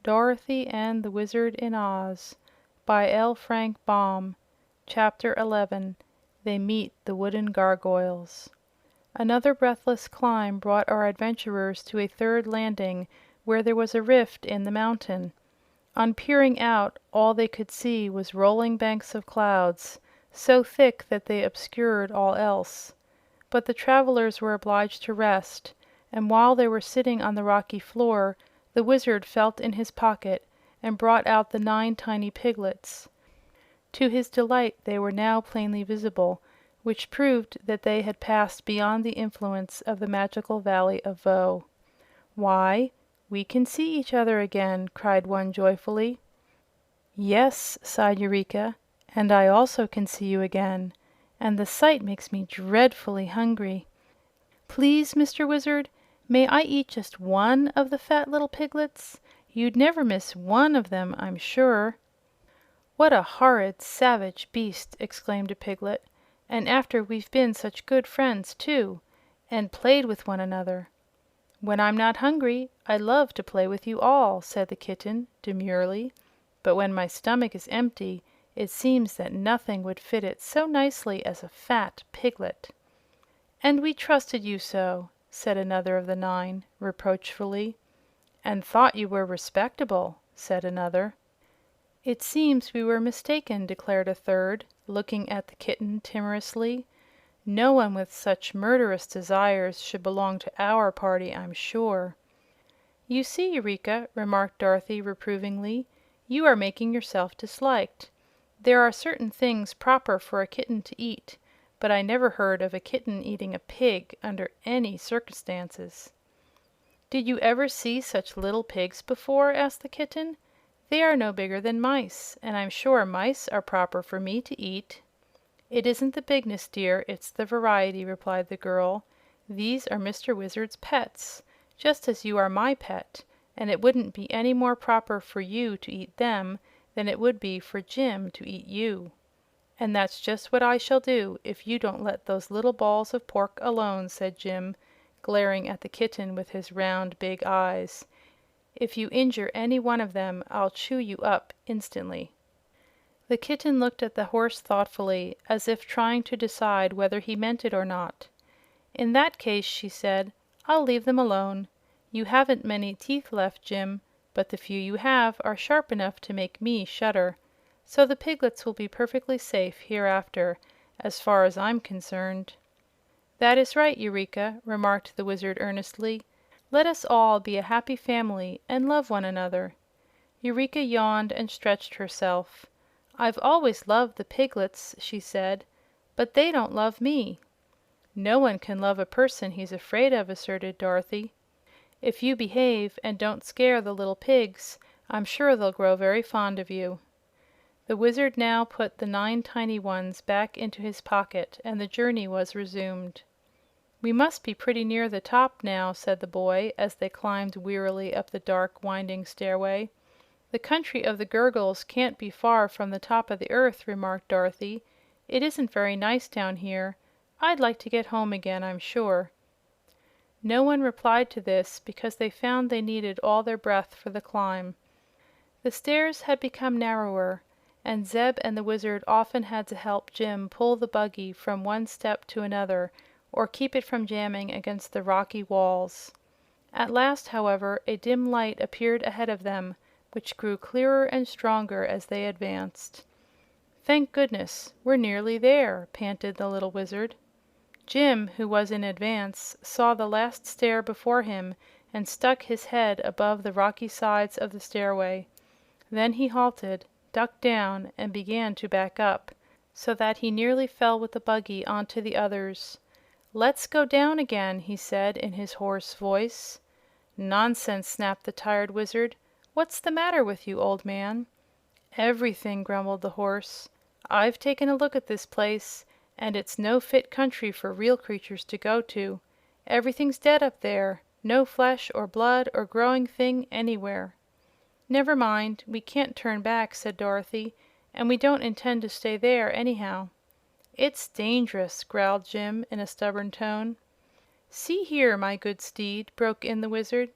Dorothy and the Wizard in Oz by L. Frank Baum. Chapter 11. They Meet the Wooden Gargoyles. Another breathless climb brought our adventurers to a third landing where there was a rift in the mountain. On peering out, all they could see was rolling banks of clouds, so thick that they obscured all else. But the travelers were obliged to rest, and while they were sitting on the rocky floor, the Wizard felt in his pocket and brought out the 9 tiny piglets. To his delight, they were now plainly visible, which proved that they had passed beyond the influence of the magical Valley of Voe. "Why, we can see each other again!" cried one joyfully. "Yes," sighed Eureka, "and I also can see you again, and the sight makes me dreadfully hungry. Please, Mr. Wizard, may I eat just one of the fat little piglets? You'd never miss one of them, I'm sure." "What a horrid, savage beast!" exclaimed a piglet. "And after we've been such good friends, too, and played with one another." "When I'm not hungry, I love to play with you all," said the kitten, demurely. "But when my stomach is empty, it seems that nothing would fit it so nicely as a fat piglet." "And we trusted you so," said another of the 9, reproachfully. "And thought you were respectable," said another. "It seems we were mistaken," declared a third, looking at the kitten timorously. "No one with such murderous desires should belong to our party, I'm sure." "You see, Eureka," remarked Dorothy, reprovingly, "you are making yourself disliked. There are certain things proper for a kitten to eat, but I never heard of a kitten eating a pig under any circumstances." "Did you ever see such little pigs before?" asked the kitten. "They are no bigger than mice, and I'm sure mice are proper for me to eat." "It isn't the bigness, dear, it's the variety," replied the girl. "These are Mr. Wizard's pets, just as you are my pet, and it wouldn't be any more proper for you to eat them than it would be for Jim to eat you. And that's just what I shall do if you don't let those little balls of pork alone," said Jim, glaring at the kitten with his round, big eyes. "If you injure any one of them, I'll chew you up instantly." The kitten looked at the horse thoughtfully, as if trying to decide whether he meant it or not. "In that case," she said, "I'll leave them alone. You haven't many teeth left, Jim, but the few you have are sharp enough to make me shudder. So the piglets will be perfectly safe hereafter, as far as I'm concerned." "That is right, Eureka," remarked the Wizard earnestly. "Let us all be a happy family and love one another." Eureka yawned and stretched herself. "I've always loved the piglets," she said, "but they don't love me." "No one can love a person he's afraid of," asserted Dorothy. "If you behave and don't scare the little pigs, I'm sure they'll grow very fond of you." The Wizard now put the 9 tiny ones back into his pocket, and the journey was resumed. "We must be pretty near the top now," said the boy as they climbed wearily up the dark, winding stairway. "The country of the Gurgles can't be far from the top of the earth," remarked Dorothy. "It isn't very nice down here. I'd like to get home again, I'm sure." No one replied to this because they found they needed all their breath for the climb. The stairs had become narrower, and Zeb and the Wizard often had to help Jim pull the buggy from one step to another or keep it from jamming against the rocky walls. At last, however, a dim light appeared ahead of them, which grew clearer and stronger as they advanced. "Thank goodness, we're nearly there!" panted the little Wizard. Jim, who was in advance, saw the last stair before him and stuck his head above the rocky sides of the stairway. Then he halted, ducked down, and began to back up, so that he nearly fell with the buggy onto the others. "Let's go down again," he said in his hoarse voice. "Nonsense!" snapped the tired Wizard. "What's the matter with you, old man?" "Everything," grumbled the horse. "I've taken a look at this place, and it's no fit country for real creatures to go to. Everything's dead up there. No flesh or blood or growing thing anywhere." "Never mind, we can't turn back," said Dorothy, "and we don't intend to stay there, anyhow." "It's dangerous," growled Jim in a stubborn tone. "See here, my good steed," broke in the Wizard.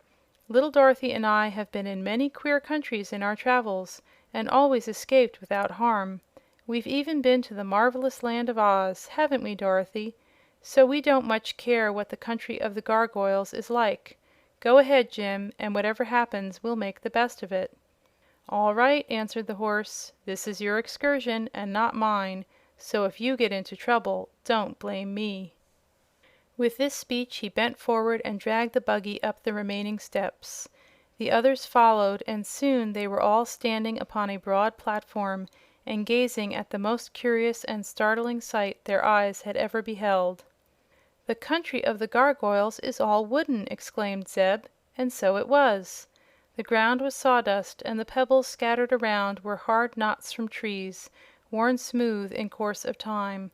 Little Dorothy and I have been in many queer countries in our travels, and always escaped without harm. We've even been to the marvelous land of Oz, haven't we, Dorothy? So we don't much care what the country of the Gargoyles is like. Go ahead, Jim, and whatever happens, we'll make the best of it." "All right," answered the horse. "This is your excursion and not mine, so if you get into trouble, don't blame me." With this speech he bent forward and dragged the buggy up the remaining steps. The others followed, and soon they were all standing upon a broad platform and gazing at the most curious and startling sight their eyes had ever beheld. "The country of the Gargoyles is all wooden!" exclaimed Zeb, and so it was. The ground was sawdust, and the pebbles scattered around were hard knots from trees, worn smooth in course of time.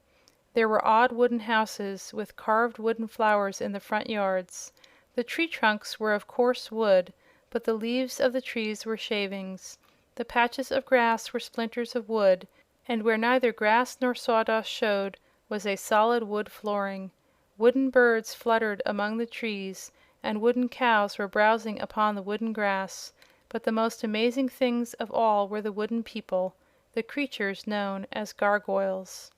There were odd wooden houses, with carved wooden flowers in the front yards. The tree trunks were of coarse wood, but the leaves of the trees were shavings. The patches of grass were splinters of wood, and where neither grass nor sawdust showed was a solid wood flooring. Wooden birds fluttered among the trees, and wooden cows were browsing upon the wooden grass. But the most amazing things of all were the wooden people, the creatures known as Gargoyles.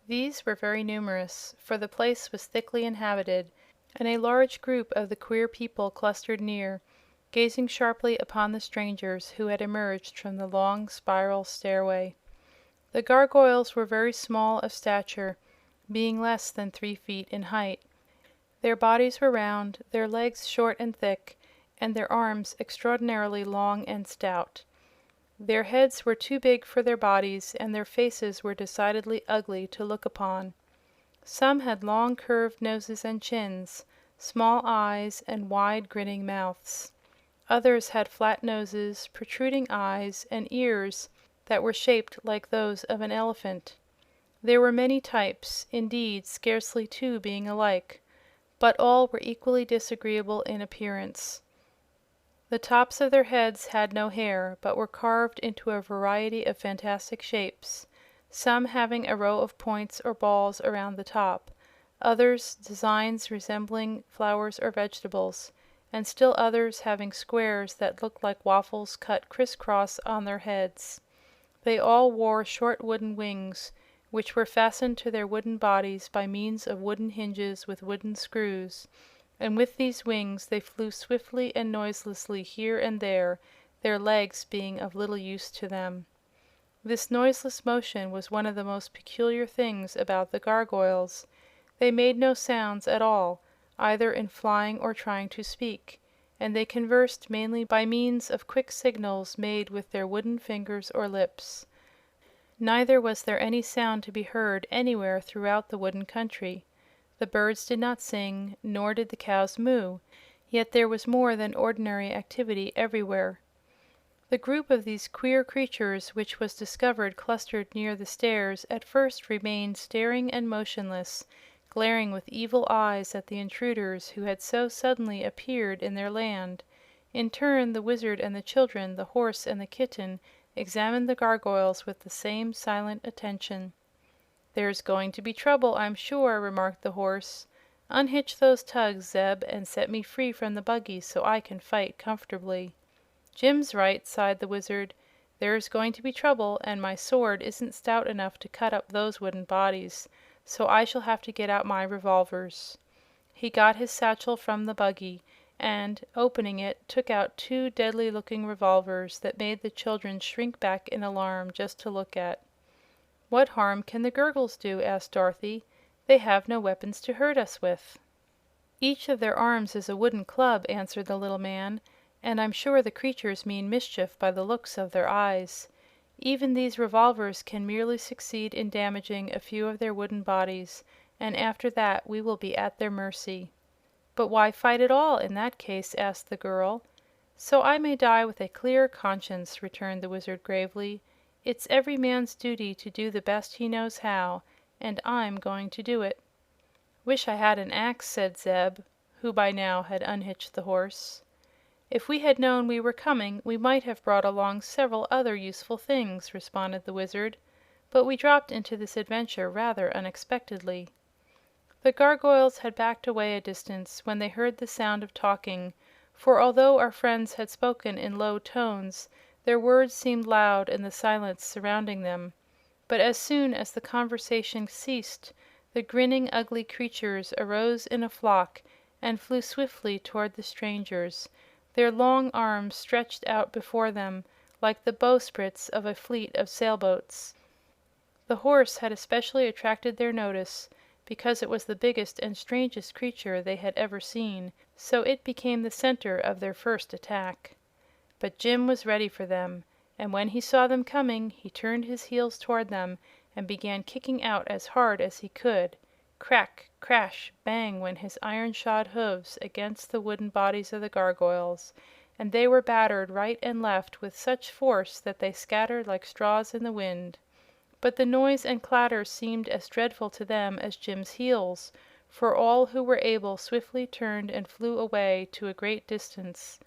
These were very numerous, for the place was thickly inhabited, and a large group of the queer people clustered near, gazing sharply upon the strangers who had emerged from the long spiral stairway. The Gargoyles were very small of stature, being less than 3 feet in height. Their bodies were round, their legs short and thick, and their arms extraordinarily long and stout. Their heads were too big for their bodies, and their faces were decidedly ugly to look upon. Some had long curved noses and chins, small eyes, and wide grinning mouths. Others had flat noses, protruding eyes, and ears that were shaped like those of an elephant. There were many types, indeed, scarcely two being alike, but all were equally disagreeable in appearance. The tops of their heads had no hair, but were carved into a variety of fantastic shapes, some having a row of points or balls around the top, others designs resembling flowers or vegetables, and still others having squares that looked like waffles cut criss-cross on their heads. They all wore short wooden wings, which were fastened to their wooden bodies by means of wooden hinges with wooden screws, and with these wings they flew swiftly and noiselessly here and there, their legs being of little use to them. This noiseless motion was one of the most peculiar things about the Gargoyles. They made no sounds at all, either in flying or trying to speak, and they conversed mainly by means of quick signals made with their wooden fingers or lips. Neither was there any sound to be heard anywhere throughout the wooden country. The birds did not sing, nor did the cows moo, yet there was more than ordinary activity everywhere. The group of these queer creatures which was discovered clustered near the stairs at first remained staring and motionless, glaring with evil eyes at the intruders who had so suddenly appeared in their land. In turn, the Wizard and the children, the horse and the kitten, examined the Gargoyles with the same silent attention. "There's going to be trouble, I'm sure," remarked the horse. "Unhitch those tugs, Zeb, and set me free from the buggy so I can fight comfortably." "Jim's right," sighed the Wizard. "There's going to be trouble, and my sword isn't stout enough to cut up those wooden bodies, so I shall have to get out my revolvers." He got his satchel from the buggy and, opening it, took out 2 deadly-looking revolvers that made the children shrink back in alarm just to look at. "What harm can the Gurgles do?" asked Dorothy. "They have no weapons to hurt us with." "Each of their arms is a wooden club," answered the little man, "and I'm sure the creatures mean mischief by the looks of their eyes. Even these revolvers can merely succeed in damaging a few of their wooden bodies, and after that we will be at their mercy." "But why fight at all, in that case?" asked the girl. "So I may die with a clear conscience," returned the Wizard gravely. "It's every man's duty to do the best he knows how, and I'm going to do it." "Wish I had an axe," said Zeb, who by now had unhitched the horse. "If we had known we were coming, we might have brought along several other useful things," responded the Wizard. "But we dropped into this adventure rather unexpectedly." The Gargoyles had backed away a distance when they heard the sound of talking, for although our friends had spoken in low tones, their words seemed loud in the silence surrounding them. But as soon as the conversation ceased, the grinning, ugly creatures arose in a flock and flew swiftly toward the strangers, their long arms stretched out before them like the bowsprits of a fleet of sailboats. The horse had especially attracted their notice because it was the biggest and strangest creature they had ever seen, so it became the center of their first attack. But Jim was ready for them, and when he saw them coming he turned his heels toward them and began kicking out as hard as he could. Crack, crash, bang went his iron-shod hoofs against the wooden bodies of the gargoyles, and they were battered right and left with such force that they scattered like straws in the wind. But the noise and clatter seemed as dreadful to them as Jim's heels, for all who were able swiftly turned and flew away to a great distance.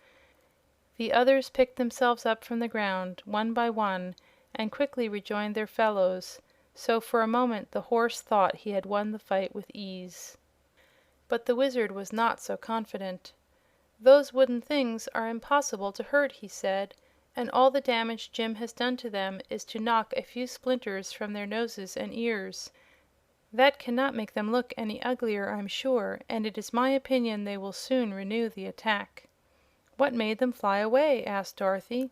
The others picked themselves up from the ground, one by one, and quickly rejoined their fellows, so for a moment the horse thought he had won the fight with ease. But the Wizard was not so confident. "Those wooden things are impossible to hurt," he said, "and all the damage Jim has done to them is to knock a few splinters from their noses and ears. That cannot make them look any uglier, I'm sure, and it is my opinion they will soon renew the attack." "What made them fly away?" asked Dorothy.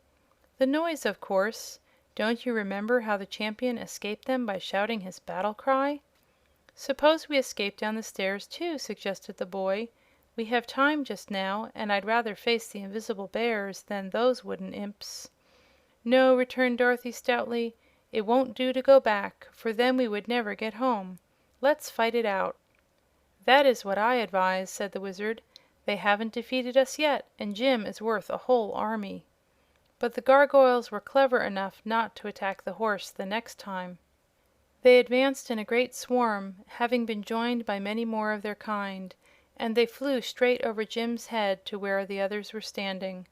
"The noise, of course. Don't you remember how the champion escaped them by shouting his battle cry?" "Suppose we escape down the stairs, too," suggested the boy. "We have time just now, and I'd rather face the invisible bears than those wooden imps." "No," returned Dorothy stoutly. "It won't do to go back, for then we would never get home. Let's fight it out." "That is what I advise," said the Wizard. "They haven't defeated us yet, and Jim is worth a whole army." But the gargoyles were clever enough not to attack the horse the next time. They advanced in a great swarm, having been joined by many more of their kind, and they flew straight over Jim's head to where the others were standing.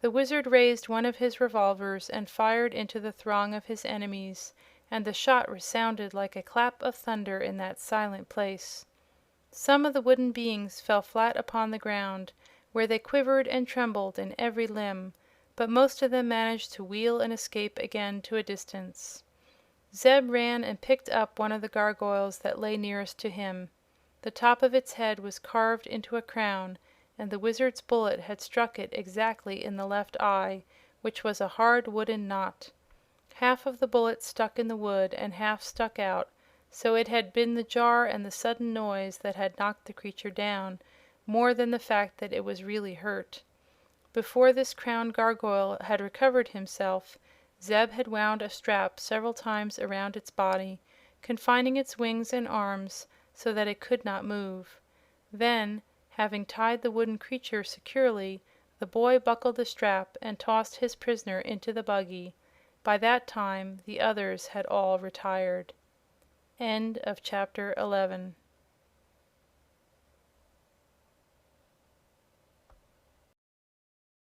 The Wizard raised one of his revolvers and fired into the throng of his enemies, and the shot resounded like a clap of thunder in that silent place. Some of the wooden beings fell flat upon the ground, where they quivered and trembled in every limb, but most of them managed to wheel and escape again to a distance. Zeb ran and picked up one of the gargoyles that lay nearest to him. The top of its head was carved into a crown, and the Wizard's bullet had struck it exactly in the left eye, which was a hard wooden knot. Half of the bullet stuck in the wood and half stuck out, so it had been the jar and the sudden noise that had knocked the creature down, more than the fact that it was really hurt. Before this crowned gargoyle had recovered himself, Zeb had wound a strap several times around its body, confining its wings and arms so that it could not move. Then, having tied the wooden creature securely, the boy buckled the strap and tossed his prisoner into the buggy. By that time the others had all retired. End of chapter 11.